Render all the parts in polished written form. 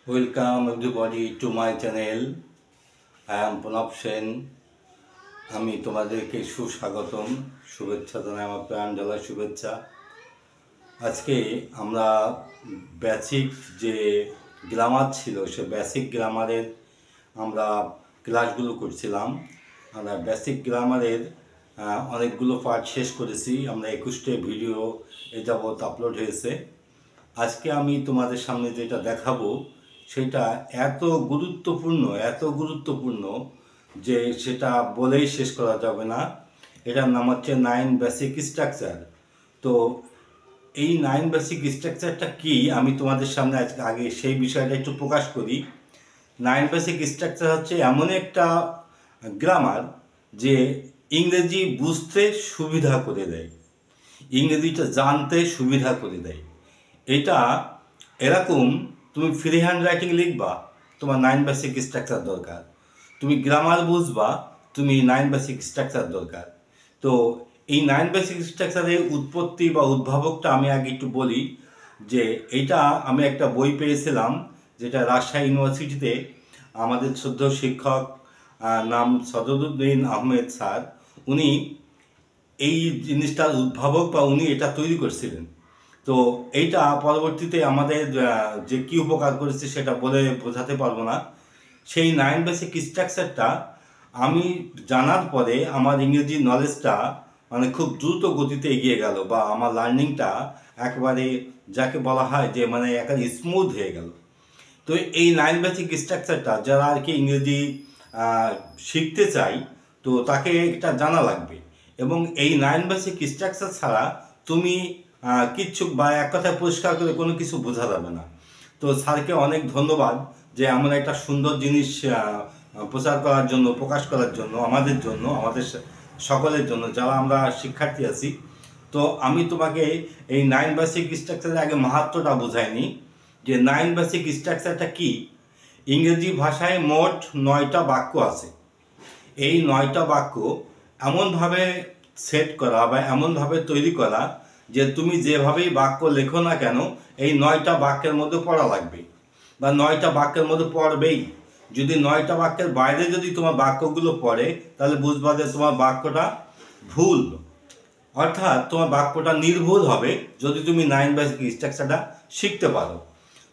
Welcome everybody to my channel. I am Pranab Sen. আমি তোমাদেরকে সুস্বাগতম, শুভেচ্ছা জানাই, আমার প্রাণ ঢালা শুভেচ্ছা। আজকে আমরা বেসিক যে গ্রামার ছিল সে বেসিক গ্রামারের আমরা ক্লাসগুলো করছিলাম। আমরা বেসিক গ্রামারের অনেকগুলো পার্ট শেষ করেছি। আমরা 21টে ভিডিও এ যাবৎ আপলোড হয়েছে। আজকে আমি তোমাদের সামনে যেটা দেখাবো সেটা এত গুরুত্বপূর্ণ যে সেটা বলেই শেষ করা যাবে না। এটার নাম হচ্ছে 9 বেসিক স্ট্রাকচার। তো এই 9 বেসিক স্ট্রাকচারটা কি আমি তোমাদের সামনে আগে সেই বিষয়টা একটু প্রকাশ করি। 9 বেসিক স্ট্রাকচার হচ্ছে এমন একটা গ্রামার যে ইংরেজি বুঝতে সুবিধা করে দেয়, ইংরেজিটা জানতে সুবিধা করে দেয়। এটা এরকম, তুমি ফ্রি হ্যান্ড রাইটিং লিখবা, তোমার 9 বেসিক স্ট্রাকচার দরকার। তুমি গ্রামার বুঝবা, তুমি 9 বেসিক স্ট্রাকচার দরকার। তো এই 9 বেসিক স্ট্রাকচারের উৎপত্তি বা উদ্ভাবকটা আমি আগে একটু বলি। যে এইটা আমি একটা বই পেয়েছিলাম, যেটা রাজশাহী ইউনিভার্সিটিতে আমাদের শ্রদ্ধেয় শিক্ষক নাম সদরুদ্দিন আহমেদ স্যার, উনি এই জিনিসটার উদ্ভাবক বা উনি এটা তৈরি করছিলেন। তো এইটা পরবর্তীতে আমাদের যে কী উপকার করেছে সেটা বলে বোঝাতে পারবো না। সেই 9 বেসিক স্ট্রাকচারটা আমি জানার পরে আমার ইংরেজি নলেজটা মানে খুব দ্রুত গতিতে এগিয়ে গেল, বা আমার লার্নিংটা একেবারে যাকে বলা হয় যে মানে একেবারে স্মুথ হয়ে গেল। তো এই 9 বেসিক স্ট্রাকচারটা যারা আর কি ইংরেজি শিখতে চাই, তো তাকে এটা জানা লাগবে। এবং এই 9 বেসিক স্ট্রাকচার ছাড়া তুমি কিচ্ছু বা এক কথায় পরিষ্কার করে কোনো কিছু বোঝা যাবে না। তো স্যারকে অনেক ধন্যবাদ যে এমন একটা সুন্দর জিনিস প্রচার করার জন্য, প্রকাশ করার জন্য, আমাদের জন্য, আমাদের সকলের জন্য যারা আমরা শিক্ষার্থী আছি। তো আমি তোমাকে এই 9 বেসিক স্ট্রাকচারের আগে মাহাত্ম্যটা বোঝাইনি যে 9 বেসিক স্ট্রাকচারটা কি। ইংরেজি ভাষায় মোট 9টা বাক্য আছে। এই 9টা বাক্য এমনভাবে সেট করা বা এমনভাবে তৈরি করা যে তুমি যেভাবেই বাক্য লেখো না কেন এই 9টা বাক্যের মধ্যে পড়া লাগবে, বা 9টা বাক্যের মধ্যে পড়বেই। যদি 9টা বাক্যের বাইরে যদি তোমার বাক্যগুলো পড়ে তাহলে বুঝবা যে তোমার বাক্যটা ভুল, অর্থাৎ তোমার বাক্যটা নির্ভুল হবে যদি তুমি 9 বেসিক স্ট্রাকচারটা শিখতে পারো।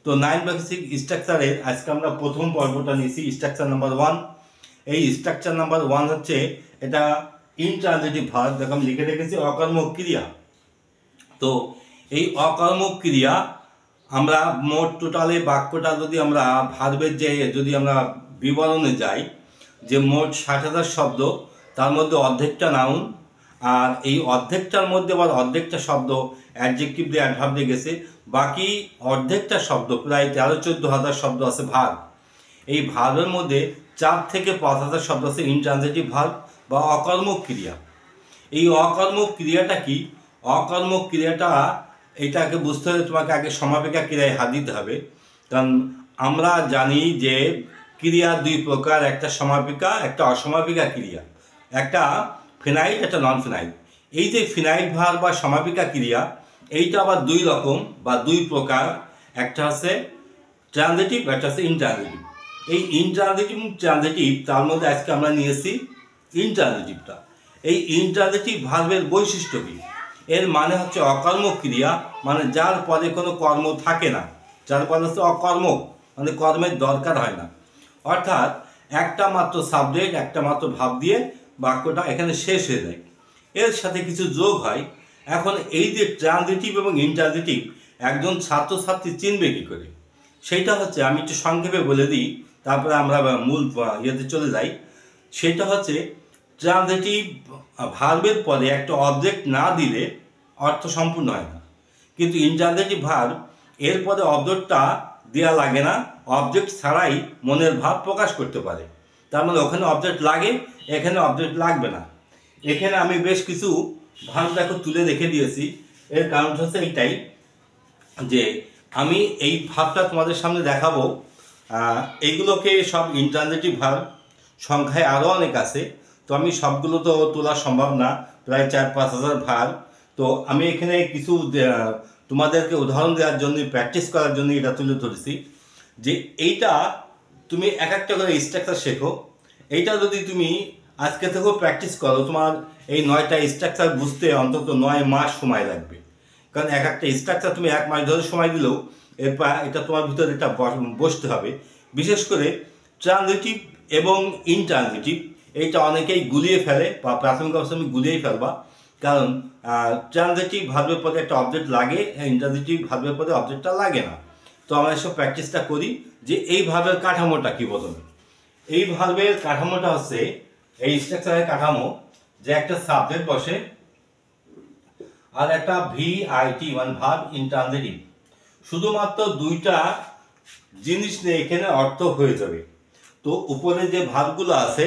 তো 9 বেসিক স্ট্রাকচারের আজকে আমরা প্রথম পর্বটা নিয়েছি, স্ট্রাকচার নাম্বার 1। এই স্ট্রাকচার নাম্বার 1 হচ্ছে এটা ইনট্রানজিটিভ ভার্ব, দেখো আমি লিখে রেখেছি অকর্মক ক্রিয়া। তো এই অকর্মক ক্রিয়া আমরা মোট টোটালে বাক্যটা যদি আমরা ভার্বের যে যদি আমরা বিবরণে যাই, যে মোট 60,000 শব্দ, তার মধ্যে অর্ধেকটা নাউন, আর এই অর্ধেকটার মধ্যে আবার অর্ধেকটা শব্দ অ্যাডজেক্টিভ দিয়ে অ্যাডভার্ব দিয়ে গেছে। বাকি অর্ধেকটা শব্দ প্রায় 13-14,000 শব্দ আছে ভার্ব। এই ভার্বের মধ্যে 4 থেকে 5,000 শব্দ আছে ইনট্রানজিটিভ ভার্ব বা অকর্মক ক্রিয়া। এই অকর্মক ক্রিয়াটা কি? অকর্মক ক্রিয়াটা এটাকে বুঝতে হলে তোমাকে আগে সমাপিকা ক্রিয়ায় হাত দিতে হবে। কারণ আমরা জানি যে ক্রিয়া 2 প্রকার, একটা সমাপিকা, একটা অসমাপিকা ক্রিয়া, একটা ফিনাইট, একটা নন ফিনাইট। এই যে ফিনাইট ভার্ব বা সমাপিকা ক্রিয়া, এইটা আবার 2 রকম বা 2 প্রকার। একটা হচ্ছে ট্রানজিটিভ, একটা হচ্ছে ইনট্রানজিটিভ। এই ইনট্রানজিটিভ ট্রানজিটিভ তার মধ্যে আজকে আমরা নিয়েছি ইনট্রানজিটিভটা। এই ইনট্রানজিটিভ ভার্বের বৈশিষ্ট্য কী? এর মানে হচ্ছে অকর্মক ক্রিয়া, মানে যার পরে কোনো কর্ম থাকে না, যার পরে হচ্ছে অকর্মক, মানে কর্মের দরকার হয় না। অর্থাৎ একটা মাত্র সাবজেক্ট, একটা মাত্র ভাব দিয়ে বাক্যটা এখানে শেষ হয়ে যায়, এর সাথে কিছু যোগ হয়। এখন এই যে ট্রানজিটিভ এবং ইনট্রানজিটিভ একজন ছাত্রছাত্রী চিনবে কী করে, সেইটা হচ্ছে আমি একটু সংক্ষেপে বলে দিই, তারপরে আমরা মূল ইয়েতে চলে যাই। সেটা হচ্ছে ট্রানজিটিভ ভার্বের পরে একটা অবজেক্ট না দিলে অর্থ সম্পূর্ণ হয় না, কিন্তু ইনট্রানজিটিভ ভার্ব এর পরে অবজেক্টটা দেওয়া লাগে না, অবজেক্ট ছাড়াই মনের ভাব প্রকাশ করতে পারে। তার মানে ওখানে অবজেক্ট লাগে, এখানে অবজেক্ট লাগবে না। এখানে আমি বেশ কিছু ভার্ব দেখো তুলে রেখে দিয়েছি। এর কারণ হচ্ছে এইটাই যে আমি এই ভাবটা তোমাদের সামনে দেখাবো। এইগুলোকে সব ইনট্রানজিটিভ ভার্ব, সংখ্যায় আরও অনেক আছে, তো আমি সবগুলো তো তোলা সম্ভব না, প্রায় 4-5 হাজার ভার্ব। তো আমি এখানে কিছু তোমাদেরকে উদাহরণ দেওয়ার জন্য, প্র্যাকটিস করার জন্য এটা তুলে ধরেছি। যে এইটা তুমি এক একটা করে স্ট্রাকচার শেখো। এইটা যদি তুমি আজকে থেকেও প্র্যাকটিস করো, তোমার এই 9টা স্ট্রাকচার বুঝতে অন্তত 9 মাস সময় লাগবে। কারণ এক একটা স্ট্রাকচার তুমি 1 মাস ধরে সময় দিলেও এরপর এটা তোমার ভিতরে এটা বসতে হবে। বিশেষ করে ট্রানজিটিভ এবং ইনট্রানজিটিভ এইটা অনেকেই গুলিয়ে ফেলে, বা প্রাথমিক অবস্থায় তুমি গুলিয়েই ফেলবা। কারণ ট্রানজিটিভ ভার্বের পরে একটা অবজেক্ট লাগে, ইনট্রানজিটিভ ভার্বের পরে অবজেক্টটা লাগে না। তো আমরা এসব প্র্যাকটিসটা করি যে এই ভার্বের কাঠামোটা কি প্রথমে। এই ভার্বের কাঠামোটা হচ্ছে, এই স্ট্রাকচারের কাঠামো যে একটা সাবজেক্ট বসে আর একটা ভিআইটি মানে ভার্ব ইনট্রানজিটিভ, শুধুমাত্র 2টা জিনিস নিয়ে এখানে অর্থ হয়ে যাবে। তো উপরে যে ভার্বগুলো আছে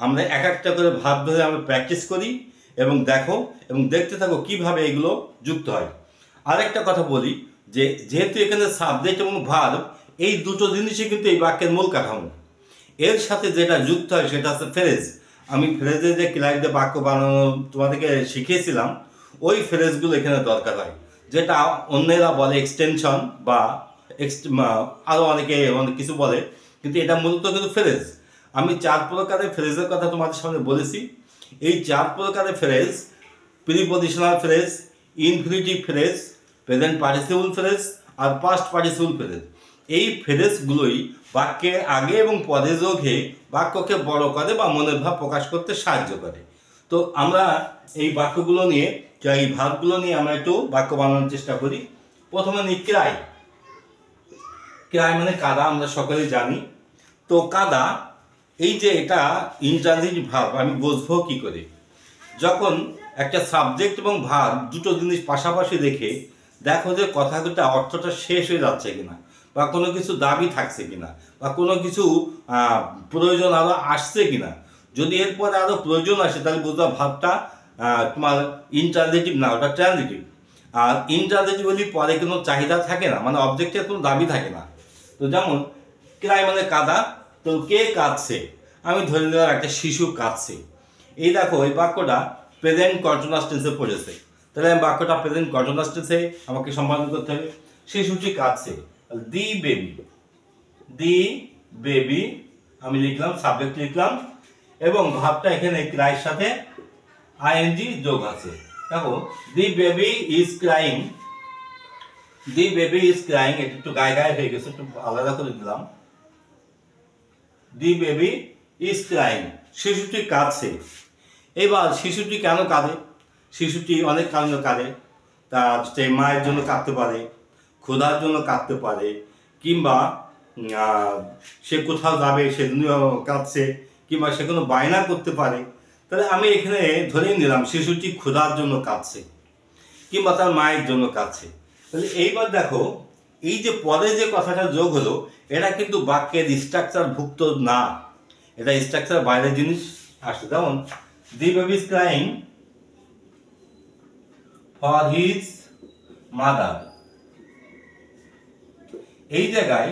আমরা এক একটা করে ভার্ব ধরে আমরা প্র্যাকটিস করি এবং দেখো এবং দেখতে থাকো কিভাবে এগুলো যুক্ত হয়। আরেকটা কথা বলি যে যেহেতু এখানে সাবজেক্ট এবং ভার্ব এই দুটো জিনিসই কিন্তু এই বাক্যের মূল কাঠামো, এর সাথে যেটা যুক্ত হয় সেটা হচ্ছে ফ্রেজ। আমি ফ্রেজে যে ক্লাইক দিয়ে বাক্য বানানো তোমাদেরকে শিখিয়েছিলাম, ওই ফ্রেজগুলো এখানে দরকার হয়, যেটা অন্যেরা বলে এক্সটেনশন বা আরও অনেকে অনেক কিছু বলে, কিন্তু এটা মূলত কিন্তু ফ্রেজ। আমি 4 প্রকারের ফ্রেজের কথা তোমাদের সামনে বলেছি। এই 4 প্রকারের phrase, prepositional phrase, infinitive phrase, present participle phrase আর পাস্ট পার্টিসিপল ফ্রেজ, এই ফ্রেজগুলোই বাক্যের আগে এবং পরে যোগে বাক্যকে বড় করে বা মনের ভাব প্রকাশ করতে সাহায্য করে। তো আমরা এই বাক্যগুলো নিয়ে, এই ভাবগুলো নিয়ে আমরা একটু বাক্য বানানোর চেষ্টা করি। প্রথমে নিই ক্রাই। ক্রাই মানে কাদা, আমরা সকলেই জানি। তো কাদা, এই যে এটা ইনট্রানজিটিভ ভার্ব, আমি বুঝবো কি করে? যখন একটা সাবজেক্ট এবং ভার্ব দুটো জিনিস পাশাপাশি রেখে দেখো যে কথাটা অর্থটা শেষ হয়ে যাচ্ছে কিনা, বা কোনো কিছু দাবি থাকছে কিনা, বা কোনো কিছু প্রয়োজন আরও আসছে কিনা। যদি এরপরে আরও প্রয়োজন আসে তাহলে বুঝবা ভাবটা তোমার ইনট্রানজিটিভ না, ওটা ট্রানজিটিভ। আর ইনট্রানজিটিভ হলে পরে কোনো চাহিদা থাকে না, মানে অবজেক্টের কোনো দাবি থাকে না। তো যেমন ক্রাই মানে কাদা, তো কে কাঁদছে? আমি ধরে নিলাম একটা শিশু কাঁদছে। এই দেখো এই বাক্যটা প্রেজেন্ট কন্টিনিউয়াস টেন্সে পড়েছে, তাহলে আমি বাক্যটা প্রেজেন্ট কন্টিনিউয়াস টেন্সে আমাকে সম্পাদন করতে হবে। শিশুটি কাঁদছে, দি বেবি, দি বেবি আমি লিখলাম, সাবজেক্ট লিখলাম, এবং ভাবটা এখানে ক্রাইয়ের সাথে আইএনজি যোগ আছে। দেখো দি baby is crying, the baby is crying, এটা একটু গায়ে গায়ে হয়ে গেছে, একটু আলাদা করে দিলাম। দি বেবি ইজ ক্রাইং, শিশুটি কাঁদছে। এবার শিশুটি কেন কাঁদে? শিশুটি অনেক কারণে কাঁদে। তার সে মায়ের জন্য কাঁদতে পারে, ক্ষুধার জন্য কাঁদতে পারে, কিংবা সে কোথাও যাবে সেজন্য কাঁদছে, কিংবা সে কোনো বায়না করতে পারে। তাহলে আমি এখানে ধরেই নিলাম শিশুটি ক্ষুধার জন্য কাঁদছে, কিংবা তার মায়ের জন্য কাঁদছে। তাহলে এইবার দেখো এই যে পরে যে কথাটা যোগ হলো, এটা কিন্তু বাক্যের স্ট্রাকচার ভুক্ত না, এটা স্ট্রাকচার বাইরের জিনিস আসছে। যেমন দি baby is crying for his mother, এই জায়গায়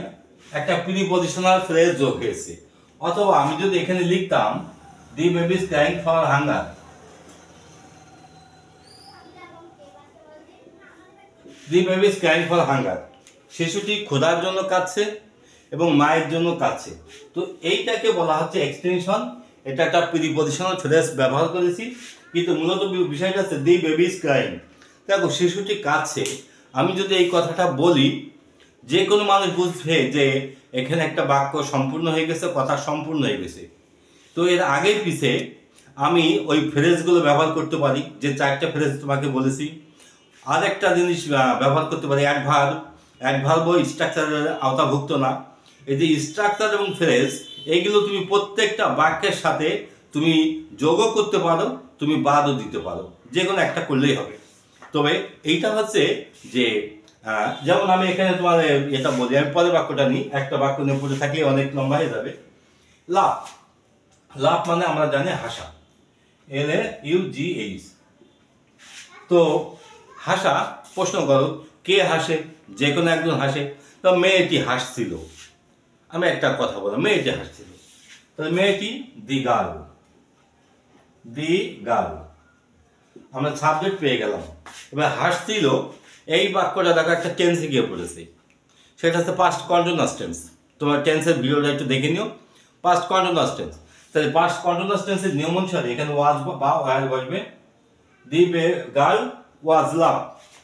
একটা প্রিপজিশনাল ফ্রেজ যোগ হয়েছে। অথবা আমি যদি এখানে লিখতাম দি baby is crying for hunger, the baby is crying for hunger, শিশুটি ক্ষুধার জন্য কাঁদছে এবং মায়ের জন্য কাঁদছে। তো এইটাকে বলা হচ্ছে এক্সটেনশন। এটা একটা প্রিপজিশনাল ফ্রেজ ব্যবহার করেছি, কিন্তু মূলত বিষয়টা হচ্ছে দি বেবি ইজ ক্রাইং। দেখো শিশুটি কাঁদছে, আমি যদি এই কথাটা বলি যে কোনো মানুষ বুঝবে যে এখানে একটা বাক্য সম্পূর্ণ হয়ে গেছে, কথা সম্পূর্ণ হয়ে গেছে। তো এর আগে পিছে আমি ওই ফ্রেজগুলো ব্যবহার করতে পারি, যে 4টা ফ্রেজ তোমাকে বলেছি। আর একটা জিনিস ব্যবহার করতে পারি অ্যাডভার্ব। অ্যাডভার্বও স্ট্রাকচারের আওতাভুক্ত না। এই যে স্ট্রাকচার এবং ফ্রেজ, এইগুলো তুমি প্রত্যেকটা বাক্যের সাথে তুমি যোগও করতে পারো, তুমি বাদও দিতে পারো, যে কোনো একটা করলেই হবে। তবে এইটা হচ্ছে যে যেমন আমি এখানে তোমার এটা বলি, আমি পরের বাক্যটা নিই, একটা বাক্য নিয়ে পড়ে থাকলে অনেক লম্বা হয়ে যাবে। লাভ, লাভ মানে আমরা জানি হাসা, LAUGH। তো হাসা, প্রশ্ন করো কে হাসে? যে কোনো একজন হাসে। তো মেয়েটি হাসছিল, আমি একটা কথা বললাম মেয়েটি হাসছিল, তাহলে মেয়েটি দি গার্ল, দি গার্ল, আমরা সাবজেক্ট পেয়ে গেলাম। এবার হাসছিল, এই বাক্যটা দেখো একটা টেন্সে গিয়ে পড়েছে, সেটা হচ্ছে পাস্ট কন্টিনিউয়াস টেন্স। তোমার টেন্সের ভিডিওটা একটু দেখে নিও। পাস্ট কন্টিনিউয়াস টেন্স, তাহলে পাস্ট কন্টিনিউয়াস টেন্সের নিয়ম অনুসারে এখানে ওয়াজ বা ওয়ার বসবে, দি গার্ল ওয়াজ লাভ,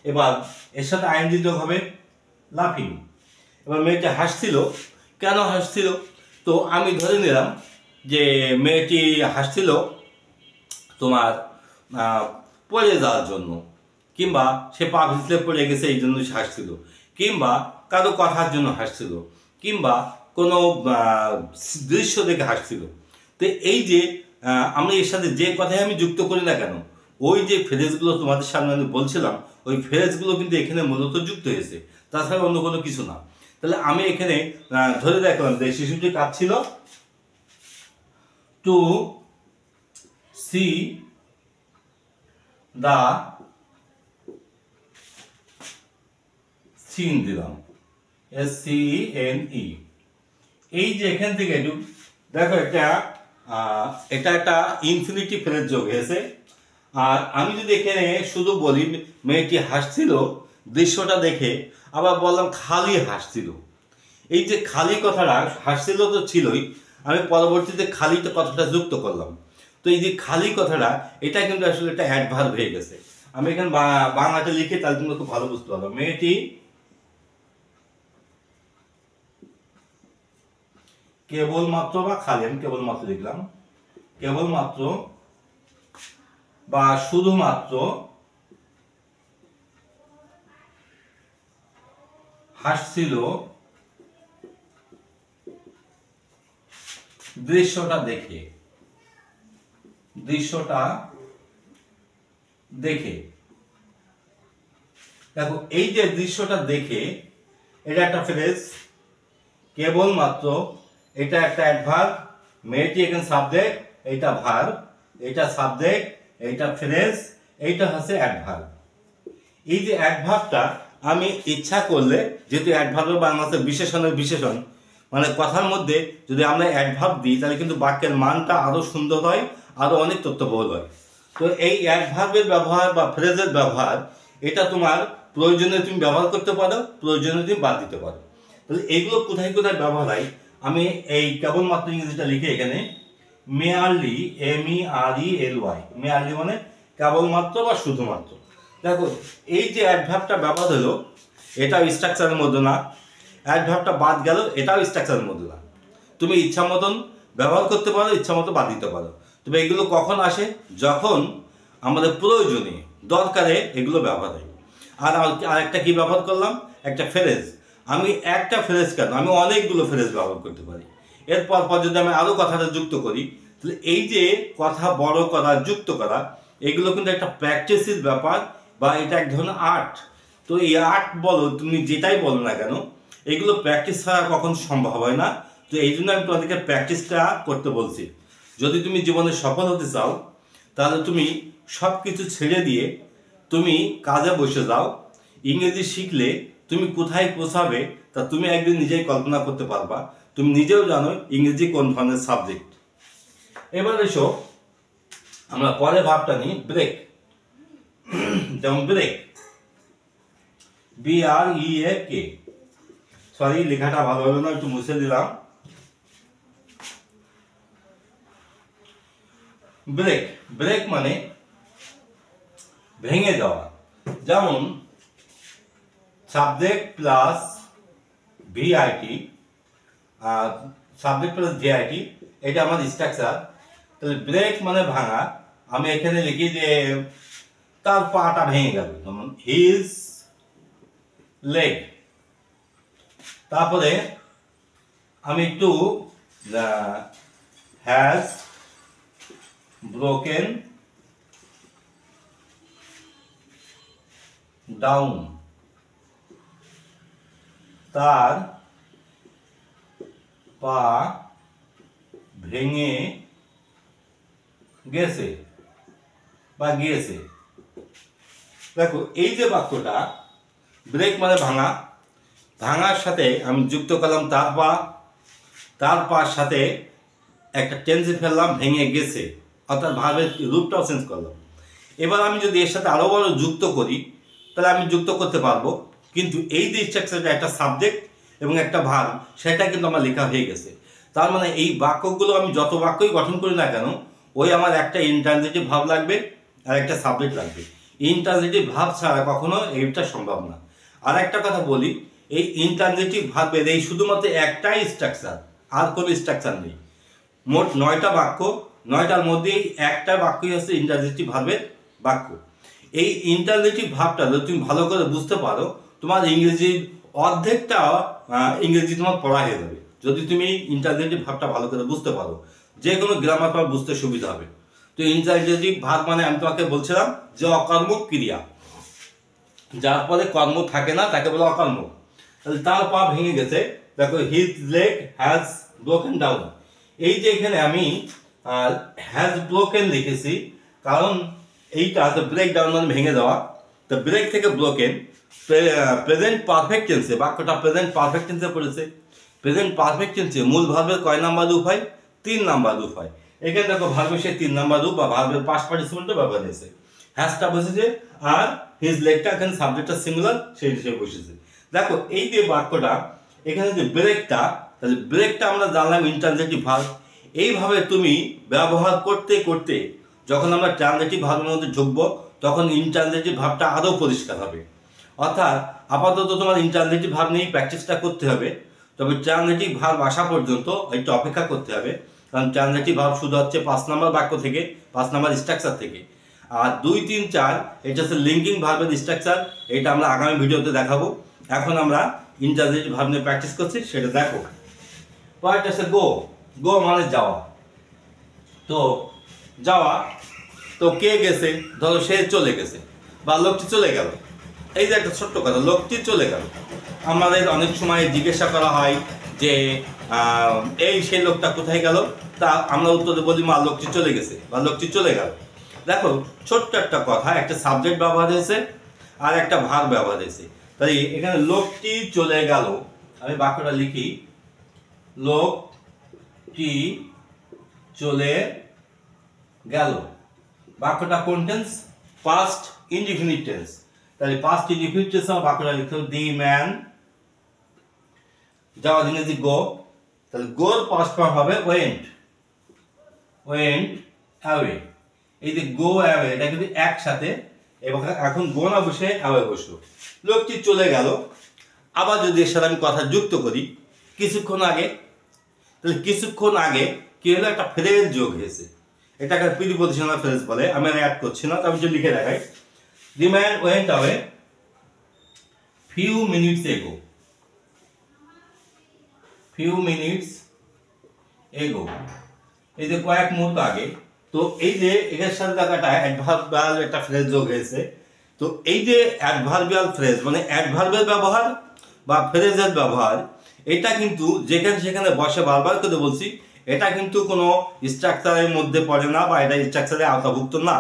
এবার এর সাথে আইএনজি যোগ হবে লাফিং। এবার মেয়েটা হাসছিল, কেন হাসছিল? তো আমি ধরে নিলাম যে মেয়েটি হাসছিল তোমার পড়ে যাওয়ার জন্য, কিংবা সে পা পিছলে পড়ে গেছে এই জন্য সে হাসছিল, কিংবা কারো কথার জন্য হাসছিল, কিংবা কোনো দৃশ্য দেখে হাসছিল। তো এই যে আমরা এর সাথে যে কথাই আমি যুক্ত করি না কেন, ওই যে ফ্রেজগুলো তোমাদের সামনে আমি বলছিলাম, ওই ফ্রেজগুলো কিন্তু এখানে মূলত যুক্ত হয়েছে, তাছাড়া অন্য কোনো কিছু না। তাহলে আমি এখানে ধরে রাখলাম যে শিশুটি কাঁদছিল, টু সি দা সিন দিলাম, SCENE। এই যে এখান থেকে দেখো এটা একটা ইনফিনিটি ফ্রেজ যোগ হয়েছে। আর আমি যদি এখানে শুধু বলি মেয়েটি হাসছিল দৃশ্যটা দেখে, আবার বললাম খালি হাসছিল, এই যে খালি কথাটা, হাসছিল তো ছিলই, আমি পরবর্তীতে খালিতে কথাটা যুক্ত করলাম। তো এই যে খালি কথাটা, এটা কিন্তু আসলে একটা অ্যাডভার্ব হয়ে গেছে। আমি এখানে বাংলাতে লিখে তাহলে তুমি খুব ভালো বুঝতে পারবে। মেয়েটি কেবলমাত্র, বা খালি আমি কেবলমাত্র লিখলাম, কেবলমাত্র বা শুধুমাত্র হাসছিল দৃশ্যটা দেখে, দৃশ্যটা দেখে। দেখো এই যে দৃশ্যটা দেখে, এটা একটা ফ্রেজ, কেবলমাত্র এটা একটা অ্যাডভার্ব, মেয়েটি এখানে সাবজেক্ট, এইটা ভার্ব, এটা সাবজেক্ট, এইটা ফ্রেজ, এইটা হচ্ছে অ্যাডভার্ব। এই যে অ্যাডভার্বটা আমি ইচ্ছা করলে, যেহেতু অ্যাডভার্বের বাংলাতে বিশেষণের বিশেষণ, মানে কথার মধ্যে যদি আমরা অ্যাডভার্ব দিই তাহলে কিন্তু বাক্যের মানটা আরো সুন্দর হয়, আরো অনেক তথ্যবহুল হয়। তো এই অ্যাডভার্বের ব্যবহার বা ফ্রেজের ব্যবহার, এটা তোমার প্রয়োজনে তুমি ব্যবহার করতে পারো, প্রয়োজনে তুমি বাদ দিতে পারো। তাহলে এইগুলো কোথায় কোথায় ব্যবহার হয়, আমি এই কেবলমাত্র ইংরেজিটা লিখে এখানে মেয়ারলি, MERELY, মেয়ারলি মানে কেবলমাত্র বা শুধুমাত্র। দেখো এই যে অ্যাডভার্বটা ব্যবহার হলো, এটাও স্ট্রাকচারের মধ্যে না, অ্যাডভার্বটা বাদ গেল, এটাও স্ট্রাকচারের মধ্যে না। তুমি ইচ্ছা মতন ব্যবহার করতে পারো, ইচ্ছা মতো বাদ দিতে পারো। তবে এগুলো কখন আসে? যখন আমাদের প্রয়োজনে, দরকারে এগুলো ব্যবহার হয়। আর আরেকটা কি ব্যবহার করলাম, একটা ফ্রেজ। আমি একটা ফ্রেজ কেন, আমি অনেকগুলো ফ্রেজ ব্যবহার করতে পারি। এরপর পর যদি আমি আরও কথাটা যুক্ত করি, তাহলে এই যে কথা বড় করা, যুক্ত করা, এগুলো কিন্তু একটা প্র্যাকটিসের ব্যাপার, বা এটা এক ধরনের আর্ট। তো এই আর্ট বলো, তুমি যেটাই বলো না কেন, এগুলো প্র্যাকটিস ছাড়া কখন সম্ভব হয় না। তো এই জন্য আমি তোমাদেরকে প্র্যাকটিসটা করতে বলছি। যদি তুমি জীবনে সফল হতে চাও, তাহলে তুমি সব কিছু ছেড়ে দিয়ে তুমি কাজে বসে যাও। ইংরেজি শিখলে তুমি কোথায় পৌঁছাবে তা তুমি একদিন নিজেই কল্পনা করতে পারবা। তুমি নিজেও জানো ইংরেজি কোন ধরনের সাবজেক্ট। এবার এসো আমরা পরে ভাবটা নিই, ব্রেক। যেমন ব্রেক, BREAK, সরি লেখাটা ভালো হলো না, একটু মুছে দিলাম। ব্রেক, ব্রেক মানে ভেঙে যাওয়া। যেমন subject plus VIT, subject plus VIT, এটা আমার স্ট্রাকচার। তাহলে ব্রেক মানে ভাঙা। আমি এখানে লিখি যে তার পাটা ভেঙে গেল, যেমন হিজ লেগ। তারপরে আমি একটু হ্যাজ ব্রোকেন ডাউন, তার পা ভেঙে গেছে বা গিয়েছে। দেখো এই যে বাক্যটা, ব্রেক মানে ভাঙা, ভাঙার সাথে আমি যুক্ত করলাম তার পা, তার পার সাথে একটা টেন্সে ফেললাম ভেঙে গেছে, অর্থাৎ ভাবের রূপটাও চেঞ্জ করলাম। এবার আমি যদি এর সাথে আরো বড় যুক্ত করি, তাহলে আমি যুক্ত করতে পারবো। কিন্তু এই যে স্ট্রাকচারটা, একটা সাবজেক্ট এবং একটা ভার্ব, সেটা কিন্তু আমার লেখা হয়ে গেছে। তার মানে এই বাক্যগুলো আমি যত বাক্যই গঠন করি না কেন, ওই আমার একটা ইন্ট্রানজিটিভ ভার্ব লাগবে আর একটা সাবজেক্ট লাগবে। ইন্ট্রানজিটিভ ভার্ব ছাড়া কখনো এইটা সম্ভব না। আর একটা কথা বলি, এই ইন্ট্রানজিটিভ ভার্বের এই শুধুমাত্র একটাই স্ট্রাকচার, আর কোনো স্ট্রাকচার নেই। মোট 9টা বাক্য, 9টার মধ্যেই একটা বাক্যই হচ্ছে ইন্ট্রানজিটিভ ভার্বের বাক্য। এই ইন্ট্রানজিটিভ ভার্বটা যদি তুমি ভালো করে বুঝতে পারো, তোমার ইংরেজির অর্ধেকটা ইংরেজি তোমার পড়া হয়ে যাবে। যদি তুমি ইন্ট্রানজিটিভ ভার্বটা ভালো করে বুঝতে পারো, যে কোনো গ্রামার তোমার বুঝতে সুবিধা হবে। তো ইন্ট্রানজিটিভ ভার্ব মানে আমি তোমাকে বলছিলাম যে অকর্মক ক্রিয়া, যার পরে কর্ম থাকে না তাকে বলে অকর্মক। তাহলে তার পা ভেঙে গেছে, দেখো his leg has broken down. এই যে এখানে আমি হ্যাজ ব্রোকেন লিখেছি, কারণ এইটা ব্রেক ডাউন মানে ভেঙে দেওয়া। তো ব্রেক থেকে ব্রোকেন, প্রেজেন্ট পারফেক্ট টেন্সে, বাক্যটা প্রেজেন্ট পারফেক্ট টেন্সে পড়েছে। প্রেজেন্ট পারফেক্ট টেন্সে মূল ভার্বের কয় নাম্বার রূপ হয়? 3 নাম্বার রূপ হয়। এখানে দেখো ভার্বের সে 3 নাম্বার রূপ বা ভার্বের পাস্ট পার্টিসিপেন্টও ব্যবহার হয়েছে। হ্যাজটা বসেছে আর হিজ লেগটা এখানে সাবজেক্টটা সিঙ্গুলার সেই হিসেবে বসেছে। দেখো এই যে বাক্যটা এখানে যে ব্রেকটা, তাহলে ব্রেকটা আমরা জানলাম ইন্ট্রানজিটিভ ভার্ব। এইভাবে তুমি ব্যবহার করতে করতে যখন আমরা ট্রানজিটিভ ভার্বের মধ্যে ঢুকবো, তখন ইন্ট্রানজিটিভ ভার্বটা আরও পরিষ্কার হবে। অর্থাৎ আপাতত তোমার ইন্ট্রানজিটিভ ভার্ব নিয়েই প্র্যাকটিসটা করতে হবে, তবে ট্রানজিটিভ ভার্ব আসা পর্যন্ত একটু অপেক্ষা করতে হবে। কারণ ট্রানজিটিভ ভার্ব শুধু হচ্ছে 5 নাম্বার বাক্য থেকে, 5 নাম্বার স্ট্রাকচার থেকে। আর 2, 3, 4 এটা হচ্ছে লিঙ্কিং ভার্বের স্ট্রাকচার। এটা আমরা আগামী ভিডিওতে দেখাবো। এখন আমরা ইন্ট্রানজিটিভ ভার্ব নিয়ে প্র্যাকটিস করছি, সেটা দেখো। পয়েন্ট আছে গো। গো মানে যাওয়া। তো যাওয়া, তো কে গেছে? ধরো সে চলে গেছে বা লোকটি চলে গেল। এই যে একটা ছোট্ট কথা, লোকটি চলে গেল। আমাদের অনেক সময় জিজ্ঞাসা করা হয় যে এই সেই লোকটা কোথায় গেল? তা আমরা উত্তরে বলি মা লোকটি চলে গেছে বা লোকটি চলে গেল। দেখো ছোট্ট একটা কথা, একটা সাবজেক্ট ব্যবহার হয়েছে আর একটা ভার্ব ব্যবহার হয়েছে। তাই এখানে লোকটি চলে গেল, আমি বাক্যটা লিখি, লোকটি চলে গেল। বাক্যটা কোন টেন্স? Past indefinite tense. তাহলে পাস্ট ইনডিফিনিট টেন্স আমার বাক্যটা লিখতে হবে দি ম্যান, যাওয়ার ইংরেজি গো। তাহলে গোর পাস্ট ফর্ম হবে ওয়েন্ট, ওয়েন্ট অ্যাওয়ে। এই যে গো অ্যাওয়ে এটা কিন্তু একসাথে, এবং এখন গো না বসে অ্যাওয়ে বসলো। লোকটি চলে গেল। আবার যদি এর সাথে আমি কথা যুক্ত করি কিছুক্ষণ আগে, তাহলে কিছুক্ষণ আগে কি হলো? একটা ফ্রেজ যোগ হয়েছে। এটাকে প্রিপজিশনাল ফ্রেজ বলে। আমি অ্যাড করছি না, আমি যদি লিখে দেখাই, the man went away few minutes এগো, ফিউ মিনিটস এগো, এই যে কয়েক মুহূর্ত আগে। তো এই যে এর সাথে একটা অ্যাডভার্বিয়াল একটা ফ্রেজ যোগ হয়েছে। তো এই যে অ্যাডভার্বিয়াল ফ্রেজ মানে অ্যাডভার্বের ব্যবহার বা ফ্রেজের ব্যবহার, এটা কিন্তু যেখানে সেখানে বসে বারবার করে বলছি, এটা কিন্তু কোনো স্ট্রাকচারের মধ্যে পড়ে না বা এটা স্ট্রাকচারে আওতাভুক্ত না।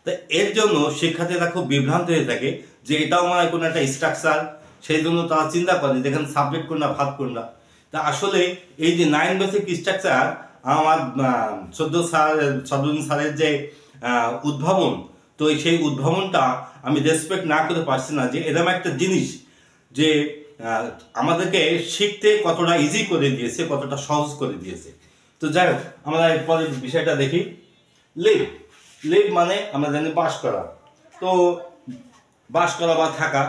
তো এর জন্য শিক্ষার্থীরা খুব বিভ্রান্ত হয়ে থাকে যে এটাও মনে হয় কোনো একটা স্ট্রাকচার, সেই জন্য তারা চিন্তা করে যেখানে সাবজেক্ট কোনটা ভার্ব কোনটা। তা আসলে এই যে 9 বেসিক স্ট্রাকচার আমার সদ্যদিন স্যারের যে উদ্ভাবন, তো সেই উদ্ভাবনটা আমি রেসপেক্ট না করে পারছি না, যে এরকম একটা জিনিস যে আমাদেরকে শিখতে কতটা ইজি করে দিয়েছে, কতটা সহজ করে দিয়েছে। তো যাই হোক, আমরা এরপরে বিষয়টা দেখি। লিভ, লিভ মানে আমরা জানি বাস করা। তো বাস করা বা থাকা,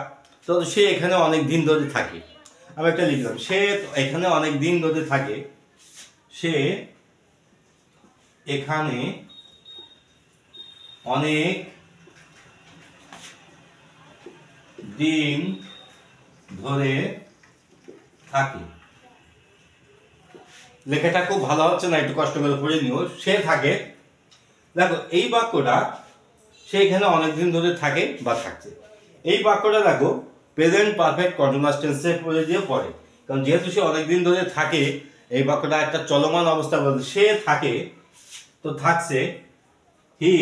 তো সে এখানে অনেক দিন ধরে থাকে। আমি একটা লিখলাম, সে এখানে অনেক দিন ধরে থাকে, সে এখানে অনেক দিন ধরে থাকে। লেখাটা খুব ভালো হচ্ছে না, একটু কষ্ট করে পড়ে নিও। সে থাকে, দেখো এই বাক্যটা সে এখানে অনেকদিন ধরে থাকে বা থাকছে। এই বাক্যটা দেখো প্রেজেন্ট পারফেক্ট কন্টিনিউয়াস টেন্সে পড়ে দিয়ে পড়ে, কারণ যেহেতু সে অনেকদিন ধরে থাকে, এই বাক্যটা একটা চলমান অবস্থা বলতে সে থাকে, তো থাকছে। He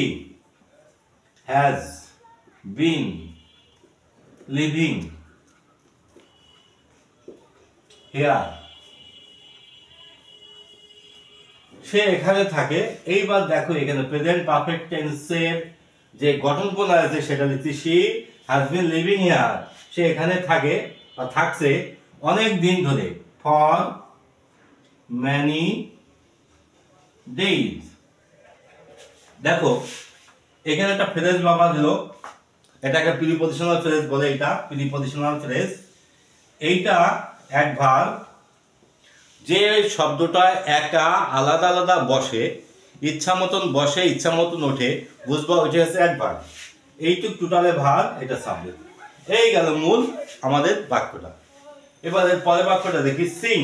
has been living here, সে এখানে থাকে। এইবার দেখো এখানে প্রেজেন্ট পারফেক্ট টেন্সের যে গঠন প্রণালী আছে সেটা লিখছি, she has been living here, সে এখানে থাকে বা থাকছে অনেক দিন ধরে, ফর ম্যানি ডেইজ। দেখো এখানে একটা ফ্রেজ বাবা দিল, এটাকে প্রিপজিশনাল ফ্রেজ বলে, এটা প্রিপজিশনাল ফ্রেজ। এইটা অ্যাডভার্ব, যে শব্দটা একা আলাদা আলাদা বসে, ইচ্ছা মতন বসে ইচ্ছা মতন ওঠে, বুঝবো ওইটা হচ্ছে অ্যাডভার্ব। এইটুক টোটালে ভার, এটা সাবজেক্ট। এই গেল মূল আমাদের বাক্যটা। এবার এর পরের বাক্যটা দেখি, সিং।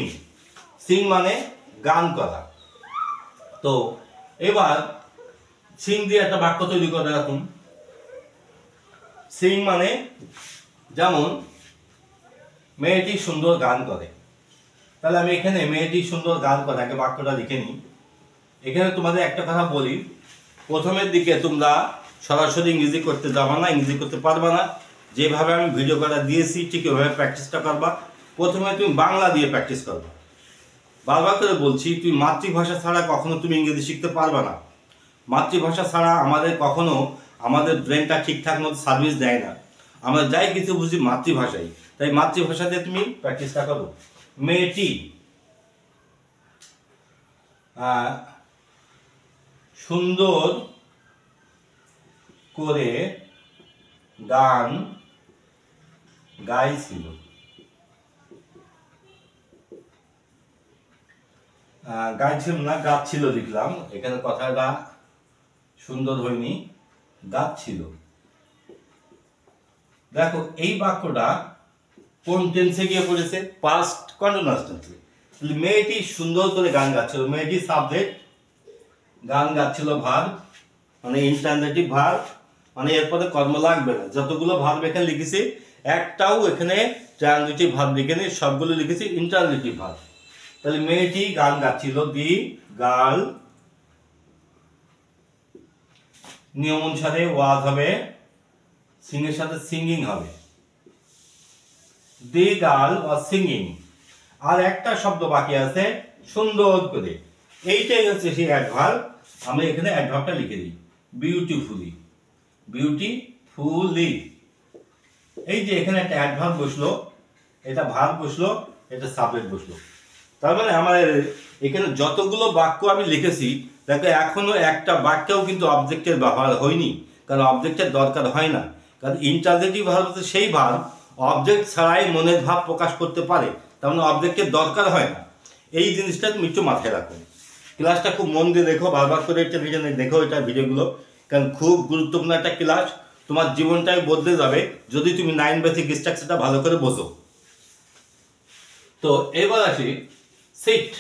সিং মানে গান করা। তো এবার সিং দিয়ে একটা বাক্য তৈরি করে রাখুন। সিং মানে যেমন মেয়েটি সুন্দর গান করে, তাহলে আমি এখানে মেয়েটি সুন্দর গান করে আগে বাক্যটা লিখে নিই। এখানে তোমাদের একটা কথা বলি, প্রথমের দিকে তোমরা সরাসরি ইংরেজি করতে যাবা না, ইংরেজি করতে পারবা না। যেভাবে আমি ভিডিও করা দিয়েছি ঠিক ওইভাবে প্র্যাকটিসটা করবা। প্রথমে তুমি বাংলা দিয়ে প্র্যাকটিস করবা। বারবার করে বলছি, তুমি মাতৃভাষা ছাড়া কখনো তুমি ইংরেজি শিখতে পারবে না। মাতৃভাষা ছাড়া আমাদের কখনো আমাদের ব্রেনটা ঠিকঠাক মতো সার্ভিস দেয় না। আমরা যাই কিছু বুঝি মাতৃভাষায়, তাই মাতৃভাষাতে তুমি প্র্যাকটিসটা করো। মেয়েটি সুন্দর করে গান গাইছিল। গাইছিল না, গাচ্ছিল লিখলাম, এখানে কথাটা সুন্দর হয়নি, গাচ্ছিল। দেখো এই বাক্যটা কোন টেন্সে গিয়ে পড়েছে? পাস্ট কন্টিনিউয়াস টেন্সে। মেয়েটি সুন্দর করে গান গাচ্ছিল, মেয়েটি সাবজেক্ট, গান গাচ্ছিল ভার্ব, মানে ইন্টারনেটিভ ভার্ব, মানে এরপরে কর্ম লাগবে না। যতগুলো ভার্ব এখানে লিখেছি একটাও এখানে ট্রানজিটিভ ভার্ব লিখেনি, সবগুলো লিখেছি ইন্টারনেটিভ ভার্ব। তাহলে মেয়েটি গান গাচ্ছিল, দি গার্ল, নিয়ম অনুসারে ওয়াজ হবে, সিং এর সাথে সিঙ্গিং হবে, দি গার্ল ওয়াজ সিঙ্গিং। আর একটা শব্দ বাকি আছে, সুন্দর করে, এইটাই হচ্ছে সেই অ্যাডভার্ব। আমি এখানে অ্যাডভার্বটা লিখে দিই, বিউটিফুলি, বিউটিফুলি। এই যে এখানে একটা অ্যাডভার্ব বসলো, এটা ভার্ব বসলো, এটা সাবজেক্ট বসলো। তার মানে আমার এখানে যতগুলো বাক্য আমি লিখেছি, দেখো এখনো একটা বাক্যেও কিন্তু অবজেক্টের ব্যবহার হয়নি, কারণ অবজেক্টের দরকার হয় না। কারণ ইন্টারজেক্টিভ ভার্ব হচ্ছে সেই ভার্ব অবজেক্ট ছাড়াই মনের ভাব প্রকাশ করতে পারে, তার মানে অবজেক্টের দরকার হয় না। এই জিনিসটা তুমি একটু মাথায় রাখো। ক্লাসটা খুব মন দিয়ে দেখো, বারবার করে টেলিভিশনে দেখো এটা ভিডিওগুলো, কারণ খুব গুরুত্বপূর্ণ একটা ক্লাস। তোমার জীবনটাই বদলে যাবে যদি তুমি 9 বেসিক স্ট্রাকচারটা ভালো করে বোঝো। তো এবার আসি সিট।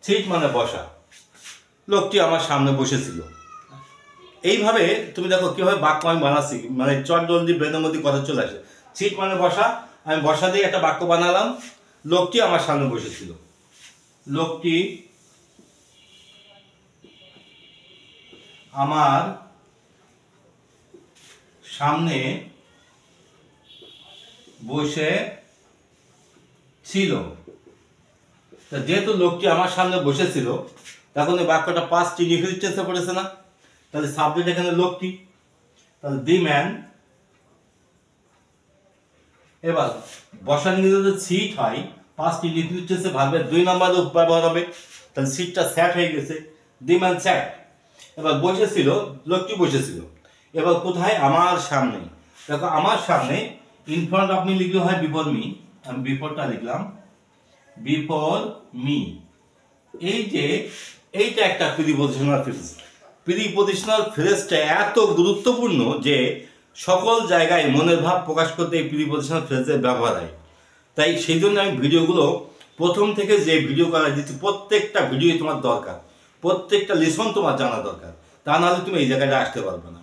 সিট মানে বসা। লোকটি আমার সামনে বসেছিল। এইভাবে তুমি দেখো কিভাবে বাক্য আমি বানাচ্ছি, মানে চট জলদি ব্রেনের মধ্যে কথা চলে আসে। সিট মানে বসা, আমি বসা দিয়ে একটা বাক্য বানালাম, লোকটি আমার সামনে বসেছিল। লোকটি আমার সামনে বসে ছিল। যেহেতু লোকটি আমার সামনে বসেছিল, তখন এই বাক্যটা পাস্ট ইনডিফিনিট টেন্সে পড়েছে না, তাহলে সাবজেক্ট এখানে লোকটি, তাহলে দি ম্যান। এবার বসা নিয়ে যদি সিট হয়, পাস্ট ইনডিফিনিট টেন্সে ভার্বের 2 নম্বর ব্যবহার হবে, তাহলে সিটটা স্যাট হয়ে গেছে, দি ম্যান স্যাট। এবার বসেছিল, লোকটি বসেছিল। এবার কোথায়? আমার সামনে। দেখো আমার সামনে, ইন ফ্রন্ট অফ মি লিখলে হয় বিফোর মি, আমি বিফোরটা লিখলাম, বিফোর মি। এই যে এইটা একটা প্রিপজিশনাল ফ্রেজ। প্রিপজিশনাল ফ্রেজটা এত গুরুত্বপূর্ণ যে সকল জায়গায় মনের ভাব প্রকাশ করতে এই প্রিপজিশনাল ফ্রেজের ব্যবহার হয়। তাই সেই জন্য আমি ভিডিওগুলো প্রথম থেকে যে ভিডিও করা দিচ্ছি, প্রত্যেকটা ভিডিও তোমার দরকার, প্রত্যেকটা লেসন তোমার জানা দরকার, তা নাহলে তুমি এই জায়গাটা আসতে পারবে না।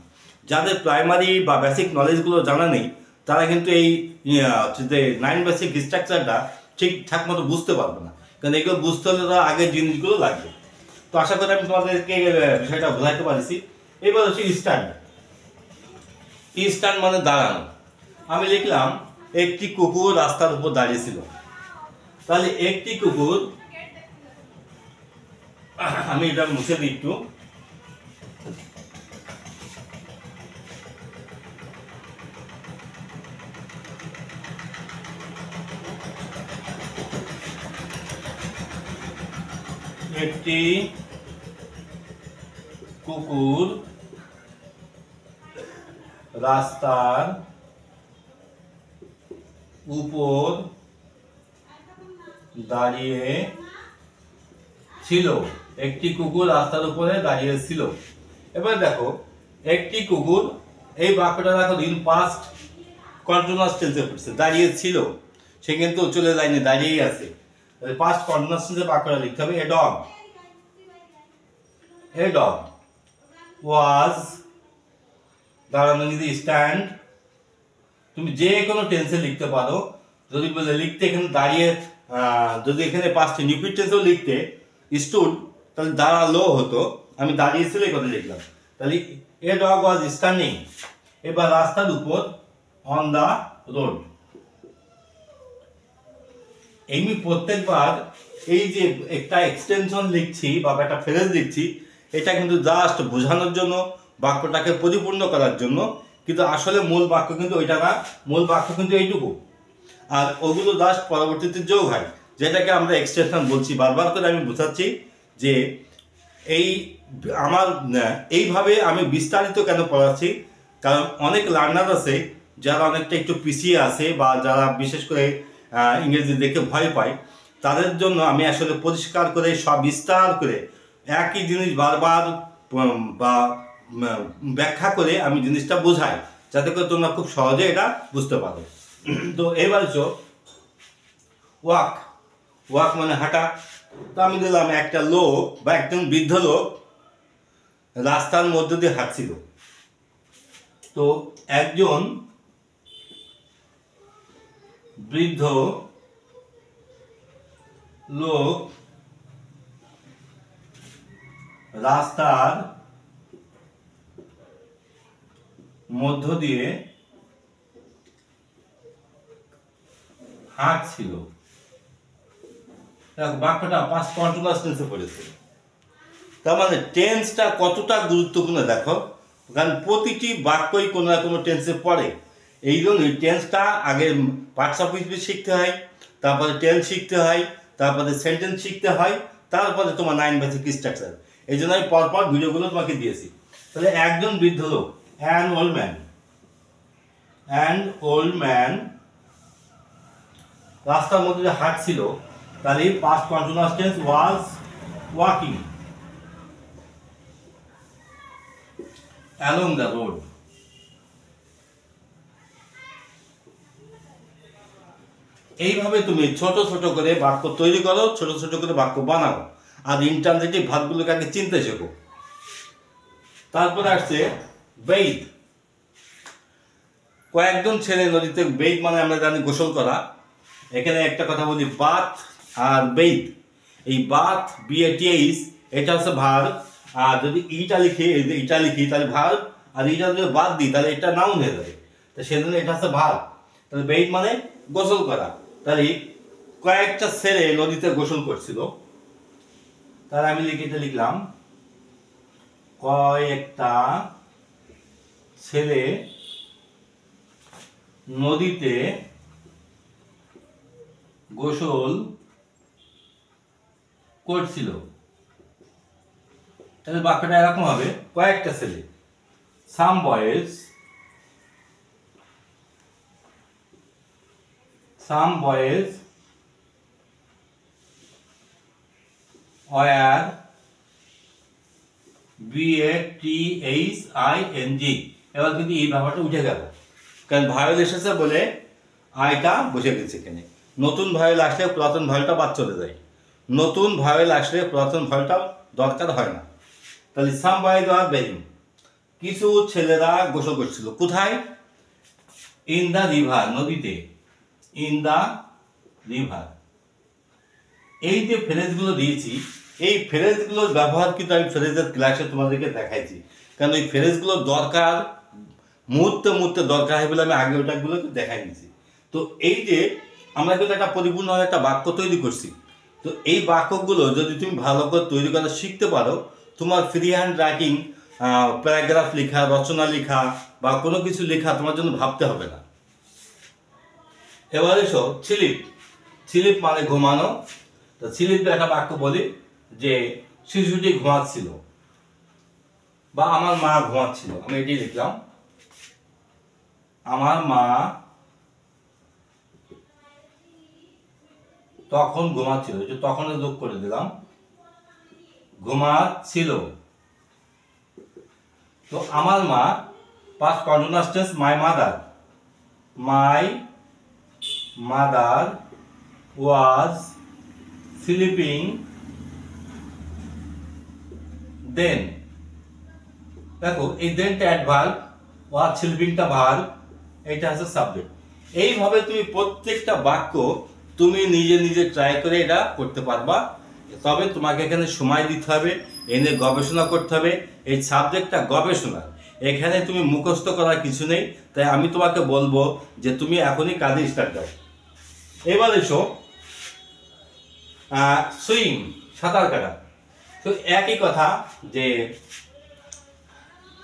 যাদের প্রাইমারি বা বেসিক নলেজগুলো জানা নেই, তারা কিন্তু এই যে 9 বেসিক স্ট্রাকচারটা ঠিকঠাক মতো বুঝতে পারবে না, কারণ এগুলো বুঝতে হলে তার আগের জিনিসগুলো লাগবে। তো আশা করি আমি তোমাদেরকে বিষয়টা বোঝাইতে পারছি। এবার হচ্ছে স্ট্যান্ড। স্ট্যান্ড মানে দাঁড়ানো। আমি লিখলাম একটি কুকুর রাস্তার উপর দাঁড়িয়েছিল। তাহলে একটি কুকুর, আমি এটা মুছে দিই একটু, একটি কুকুর রাস্তার উপর দাঁড়িয়ে ছিল। একটি কুকুর রাস্তার উপরে দাঁড়িয়ে ছিল। এবার দেখো একটি কুকুর, এই বাক্যটা দেখো ইন পাস্ট কন্টিনিউয়াস টেন্সে পড়ছে, দাঁড়িয়ে ছিল, সে কিন্তু চলে যায়নি, দাঁড়িয়েই আছে। পাস্ট কন্টিনিউয়াস টেন্সে বাক্যটা লিখতে হবে এ ডগ ওয়াজ, দাঁড়ানো যদি স্ট্যান্ড, তুমি যে কোনো টেন্সে লিখতে পারো। যদি বলে লিখতে এখানে দাঁড়িয়ে, যদি এখানে পাস্ট ইনডিফিনিট টেন্সেও লিখতে স্টুড, তাহলে দাঁড়ালো হতো, আমি দাঁড়িয়েছিল এই কথা লিখলাম। তাহলে এ ডগ ওয়াজ স্ট্যান্ডিং। এবার রাস্তার উপর, অন দা রোড। আমি প্রত্যেকবার এই যে একটা এক্সটেনশন লিখছি বা একটা ফ্রেজ লিখছি, এটা কিন্তু জাস্ট বোঝানোর জন্য, বাক্যটাকে পরিপূর্ণ করার জন্য, কিন্তু আসলে মূল বাক্য কিন্তু ওইটা না, মূল বাক্য কিন্তু এইটুকু। আর ওগুলো জাস্ট পরবর্তীতে যোগ হয়, যেটাকে আমরা এক্সটেনশন বলছি। বারবার করে আমি বোঝাচ্ছি যে এই আমার এইভাবে আমি বিস্তারিত কেন পড়াচ্ছি, কারণ অনেক লার্নার আছে যারা অনেকটা একটু পিছিয়ে আছে, বা যারা বিশেষ করে ইংরেজি দেখে ভয় পায়, তাদের জন্য আমি আসলে পরিষ্কার করে সব বিস্তার করে একই জিনিস বারবার বা ব্যাখ্যা করে আমি জিনিসটা বোঝাই, যাতে করে তোমরা খুব সহজে এটা বুঝতে পারো। তো এবার ওয়াক, ওয়াক মানে হাঁটা। তো আমি দিলাম একটা লোক বা একজন বৃদ্ধ লোক রাস্তার মধ্যে দিয়ে হাঁটছিল। তো একজন বৃদ্ধ লোক রাস্তার মধ্য দিয়ে হাঁটছিল। বাক্যটা পাস্ট কন্টিনিউয়াস টেন্সে পড়েছে। তার মানে টেন্সটা কতটা গুরুত্বপূর্ণ দেখো, কারণ প্রতিটি বাক্যই কোনো না কোনো টেন্সে পড়ে। এই জন্যই টেন্সটা আগে পার্টস অফ স্পিচ শিখতে হয়, তারপরে টেন্স শিখতে হয়, তারপরে সেন্টেন্স শিখতে হয়, তারপরে তোমার 9 বেসিক স্ট্রাকচার। এই জন্য আমি পরপর ভিডিওগুলো তোমাকে দিয়েছি। তাহলে একজন বৃদ্ধ লোক, অ্যান ওল্ড ম্যান রাস্তার মধ্যে হাঁটছিল। তাহলে past continuous tense was walking along the road. এইভাবে তুমি ছোট ছোট করে বাক্য তৈরি করো, ছোট ছোট করে বাক্য বানাও, আর ইন্টারনেটিভ ভার্বগুলোকে আগে চিনতে শেখো। তারপরে আসছে বেইদ। কয়েকজন ছেলে নদীতে, বেইদ মানে আমরা জানি গোসল করা। এখানে একটা কথা বলি, বাথ আর বেইদ। এই বাথ BATH এটা হচ্ছে ভার্ব, আর যদি ইটা লিখি তাহলে ভার্ব, আর ইটা যদি বাদ দিই তাহলে এটা নাউন হয়ে যাবে। তো সেজন্য এটা হচ্ছে ভার্ব। তাহলে বেইদ মানে গোসল করা। তাহলে কয়েকটা ছেলে নদীতে গোসল করছিল। তাহলে আমি লিখলাম কয়েকটা ছেলে নদীতে গোসল করছিল। তাহলে বাক্যটা এরকম হবে, কয়েকটা ছেলে, some boys were BATHING। এবার কিন্তু এই ব্যাপারটা উঠে গেল, কারণ ভায়োল এসেছে বলে আইটা বসে গেছে এখানে। নতুন ভায়োল আসলে পুরাতন ভায়োলটা বাদ চলে যায়, নতুন ভায়োল আসলে পুরাতন ভায়োলটা দরকার হয় না। তাহলে সাম বয়েজ ওয়ার বেইং, কিছু ছেলেরা গোসল করছিল। কোথায়? ইন দা রিভার, নদীতে। In the river. এই যে ফ্রেজগুলো দিয়েছি, এই ফ্রেজগুলোর ব্যবহার কিন্তু আমি ফ্রেজের ক্লাসে তোমাদেরকে দেখাইছি, কারণ এই ফ্রেজগুলোর দরকার মুহূর্তে দরকার হয় বলে আমি আগে ওটাগুলোকে দেখাই দিয়েছি। তো এই যে আমরা কিন্তু একটা পরিপূর্ণ একটা বাক্য তৈরি করছি, তো এই বাক্যগুলো যদি তুমি ভালো করে তৈরি করা শিখতে পারো, তোমার ফ্রি হ্যান্ড রাইটিং, প্যারাগ্রাফ লেখা, রচনা লেখা বা কোনো কিছু লেখা তোমার জন্য ভাবতে হবে না। এবার এসো স্লিপ। স্লিপ মানে ঘুমানো। তো স্লিপে একটা বাক্য বলি, যে শিশুটি ঘুমাচ্ছিল বা আমার মা ঘুমাচ্ছিল, আমি এটি লিখলাম, আমার মা তখন ঘুমাচ্ছিল, তখন যোগ করে দিলাম, ঘুমাচ্ছিল। তো আমার মা, past continuous tense, my mother was sleeping then. দেখো এই দেনটা অ্যাডভার্ব, ওয়াজ স্লিপিংটা ভার্ব, এটা হচ্ছে সাবজেক্ট। এইভাবে তুমি প্রত্যেকটা বাক্য তুমি নিজে নিজে ট্রাই করে এটা করতে পারবা। তবে তোমাকে এখানে সময় দিতে হবে, এনে গবেষণা করতে হবে। এই সাবজেক্টটা গবেষণা, এখানে তুমি মুখস্থ করার কিছু নেই। তাই আমি তোমাকে বলবো যে তুমি এখনই কাজে স্টার্ট দাও। এবার এসো সুইম, সাঁতার কাটা। তো একই কথা যে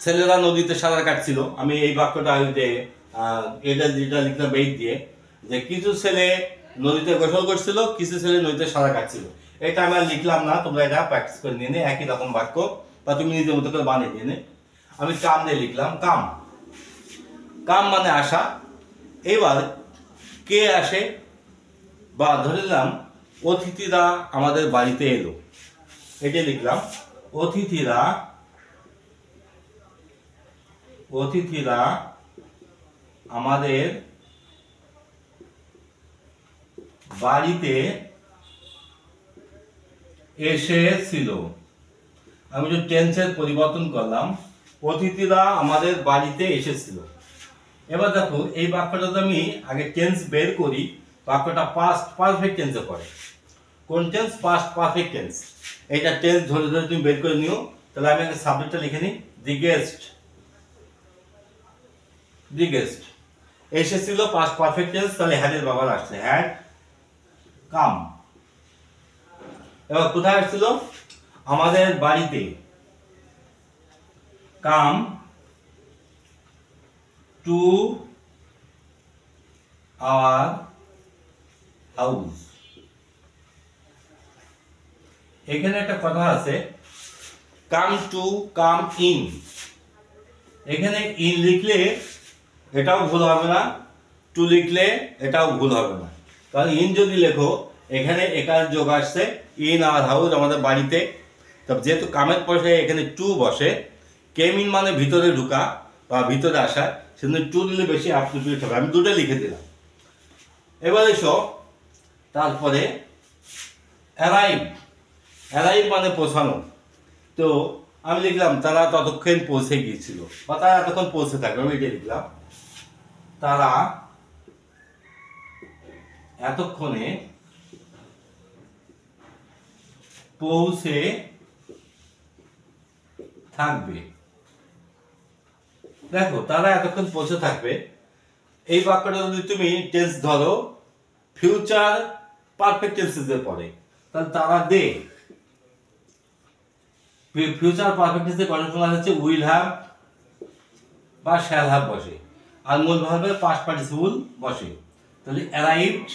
ছেলেরা নদীতে সাঁতার কাটছিল, আমি এই বাক্যটা এটা যেটা লিখলাম বেইট দিয়ে, যে কিছু ছেলে নদীতে গোসল করছিল, কিছু ছেলে নদীতে সাঁতার কাটছিল। এটা আমি আর লিখলাম না, তোমরা এটা প্র্যাকটিস করে নিয়ে নে, একই রকম বাক্য বা তুমি নিজের মতো করে বানিয়ে নিয়ে নে। আমি কাম দিয়ে লিখলাম, কাম, কাম মানে আসা। এবার কে আসে, বা ধরে নিলাম অতিথিরা আমাদের বাড়িতে এলো, এটাই লিখলাম, অতিথিরা আমাদের বাড়িতে এসেছিল। আমি যে টেন্সের পরিবর্তন করলাম, অতিথিরা আমাদের বাড়িতে এসেছিল। এবার দেখো এই বাক্যটা তো আমি আগে টেন্স বের করি, বাক্যটা পাস্ট পারফেক্ট টেন্সে পড়ে। কোন টেন্স? Past perfect tense. এইটা টেন্স ধরে ধরে তুমি বের করে নিও। তাহলে আমি আগে সাবজেক্টটা লিখে নিই, দি গেস্ট এসেছিল, পাস্ট পারফেক্ট টেন্স, তাহলে হ্যাডের ব্যবহার আসছে, হ্যাড কাম। এবার কোথায় আসছিল? আমাদের বাড়িতে, কাম টু আওয়ার হাউস। এখানে একটা কথা আছে, কাম টু, কাম ইন। এখানে ইন লিখলে এটাও ভুল হবে না, টু লিখলে এটাও ভুল হবে না। কারণ ইন যদি লেখো, এখানে একার যোগ আসছে, ইন আওয়ার হাউস, আমাদের বাড়িতে। তবে যেহেতু কামের পয়সায় এখানে টু বসে, কেম ইন মানে ভিতরে ঢুকা বা ভিতরে আসা, সেজন্য টু দিলে বেশি অ্যাপ্রোপ্রিয়েট হবে। আমি দুটো লিখে দিলাম। এবার এসো তারপরে অ্যারাইভ মানে পৌঁছানো। তো আমি লিখলাম তারা ততক্ষণ পৌঁছে গিয়েছিল, বা তারা এতক্ষণ পৌঁছে থাকবে, আমি এটা লিখলাম, তারা এতক্ষণে পৌঁছে থাকবে। দেখো তারা এতক্ষণ পৌঁছে থাকবে, এই বাক্যটা যদি তুমি টেন্স ধরো ফিউচার পারফেক্ট টেন্সে পড়ে, তাহলে তারা দে। ফিউচার পারফেক্ট টেন্সে কন্ডিশনাল হচ্ছে উইল হ্যাভ বা শ্যাল হ্যাভ বসে, আর মূল ভার্বের পাস্ট পার্টিসিপল বসে। তাহলে অ্যারাইভড,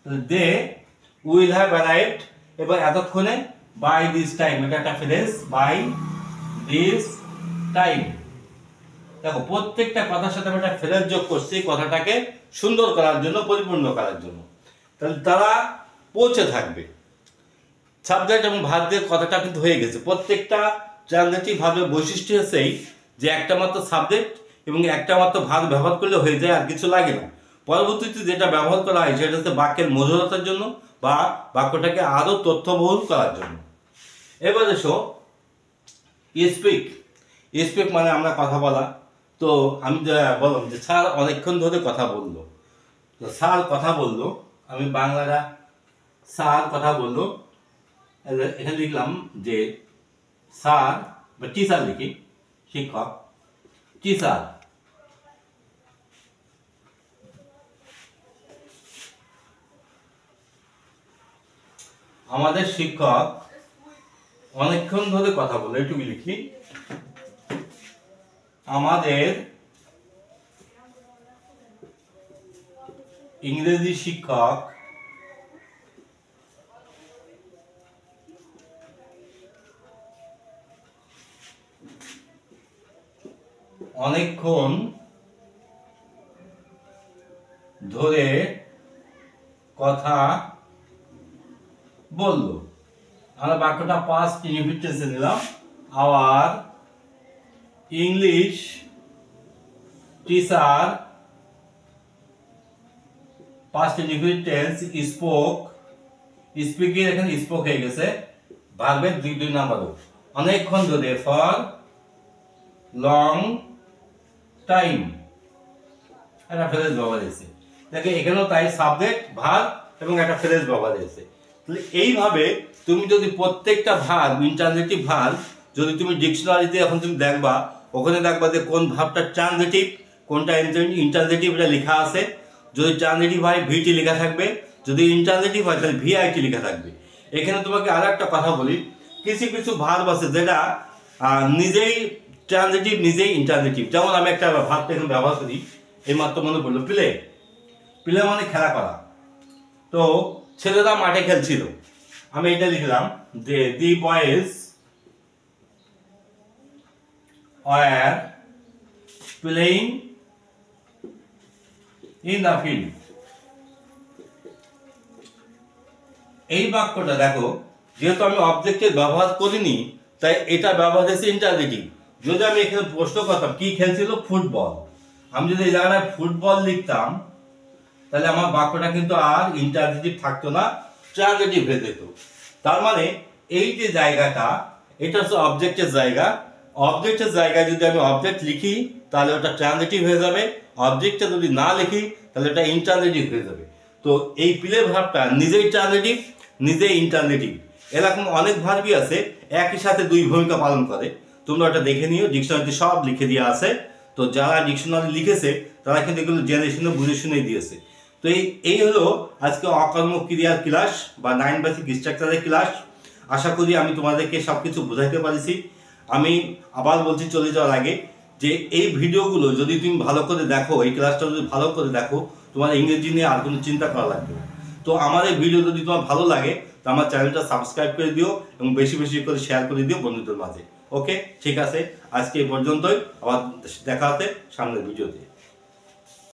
তাহলে দে উইল হ্যাভ অ্যারাইভড। এবার এতক্ষণে বাই দিস টাইম, এটা একটা ফ্রেজ, বাই দিস টাইম। দেখো প্রত্যেকটা কথার সাথে আমি একটা ফ্রেজ যোগ করছি, কথাটাকে সুন্দর করার জন্য, পরিপূর্ণ করার জন্য। তাহলে তারা পৌঁছে থাকবে। সাবজেক্ট এবং ভার্ব দিয়ে কথাটা কিন্তু হয়ে গেছে। প্রত্যেকটা ট্রানজিটিভ ভার্বের বৈশিষ্ট্য হচ্ছে এই যে একটা মাত্র সাবজেক্ট এবং একটা মাত্র ভার্ব ব্যবহার করলে হয়ে যায়, আর কিছু লাগে না। পরবর্তীতে যেটা ব্যবহার করা হয় সেটা হচ্ছে বাক্যের মধুরতার জন্য বা বাক্যটাকে আরো তথ্যবহুল করার জন্য। এবার এসো স্পিক মানে আমরা কথা বলা। তো আমি বললাম যে স্যার অনেকক্ষণ ধরে কথা বললো, তো স্যার কথা বললো, আমি বাংলাটা স্যার কথা বললো, এখানে লিখলাম যে স্যার বা টিচার লিখি, শিক্ষক, টিচার আমাদের শিক্ষক অনেকক্ষণ ধরে কথা বললো, এটুকু লিখি, আমাদের ইংরেজি শিক্ষক অনেকক্ষণ ধরে কথা বললো। আমরা বাক্যটা পাস্ট ইনডিফিনিট টেন্সে নিলাম। Our English teacher, past indefinite tense, spoke, speaking এখানে স্পোক হয়ে গেছে, ভার্বের দুই নাম্বার। অনেকক্ষণ ধরে, ফর লং টাইম, একটা ফ্রেজ ব্যবহার হয়েছে। দেখে এখানেও তাই, সাবজেক্ট, ভার্ব এবং একটা ফ্রেজ ব্যবহার হয়েছে। তাহলে এইভাবে তুমি যদি প্রত্যেকটা ভার্ব, ইন্টারজেটিভ ভার্ব যদি তুমি ডিকশনারিতে এখন তুমি দেখবা, ওখানে দেখবা যে কোন ভার্বটা ট্রানজিটিভ, কোনটা ইন্টারজেটিভ, এটা লেখা আছে। যদি ট্রানজিটিভ হয় ভিটি লেখা থাকবে, যদি ইন্টারজেটিভ হয় তাহলে ভিআইটি লেখা থাকবে। এখানে তোমাকে আর একটা কথা বলি, কিছু কিছু ভার্ব আছে যেটা নিজেই ট্রানজিটিভ নিজেই ইন্টারজেটিভ। যেমন আমি একটা ভার্বটা এখানে ব্যবহার করি, এই মাত্র মনে পড়লো, প্লে। প্লে মানে খেলা করা। তো ছেলেরা মাঠে খেলছিল, আমি এটা লিখলাম যে the boys were playing in the field. এই বাক্যটা দেখো, যেহেতু আমি অবজেক্টের ব্যবহার করিনি তাই এটা ব্যবহার হয়েছে ইন্টারজেটিভ। যদি আমি এখানে প্রশ্ন করতাম কি খেলছিল, ফুটবল, আমি যদি এই জায়গায় ফুটবল লিখতাম তাহলে আমার বাক্যটা কিন্তু আর ইন্টারজেটিভ থাকতো না, ট্রানজিটিভ হয়ে যেত। তার মানে এই যে জায়গাটা, এটা হচ্ছে অবজেক্টের জায়গা। অবজেক্টের জায়গায় যদি আমি অবজেক্ট লিখি তাহলে ওটা ট্রানজিটিভ হয়ে যাবে, অবজেক্টটা যদি না লিখি তাহলে ওটা ইন্টারজেটিভ হয়ে যাবে। তো এই প্লে ভার্বটা নিজেই ট্রানজিটিভ নিজেই ইন্টারজেটিভ। এরকম অনেক ভার্বই আছে একই সাথে দুই ভূমিকা পালন করে। তোমরা ওটা দেখে নিও, ডিকশনারিতে সব লিখে দেওয়া আছে। তো যারা ডিকশনারি লিখেছে তারা কিন্তু এগুলো জেনে শুনে বুঝে শুনেই দিয়েছে। তো এই হলো আজকে অকর্মক ক্রিয়ার ক্লাস বা 9 বেসিক স্ট্রাকচারের ক্লাস। আশা করি আমি তোমাদেরকে সব কিছু বোঝাইতে পারছি। আমি আবার বলছি চলে যাওয়ার আগে যে এই ভিডিওগুলো যদি তুমি ভালো করে দেখো, এই ক্লাসটা যদি ভালো করে দেখো, তোমার ইংরেজি নিয়ে আর কোনো চিন্তা করা লাগবে না। তো আমার এই ভিডিও যদি তোমার ভালো লাগে তো আমার চ্যানেলটা সাবস্ক্রাইব করে দিও এবং বেশি বেশি করে শেয়ার করে দিও বন্ধুদের মাঝে। ওকে, ঠিক আছে, আজকে এই পর্যন্তই। আবার দেখা হতে সামনের ভিডিওতে।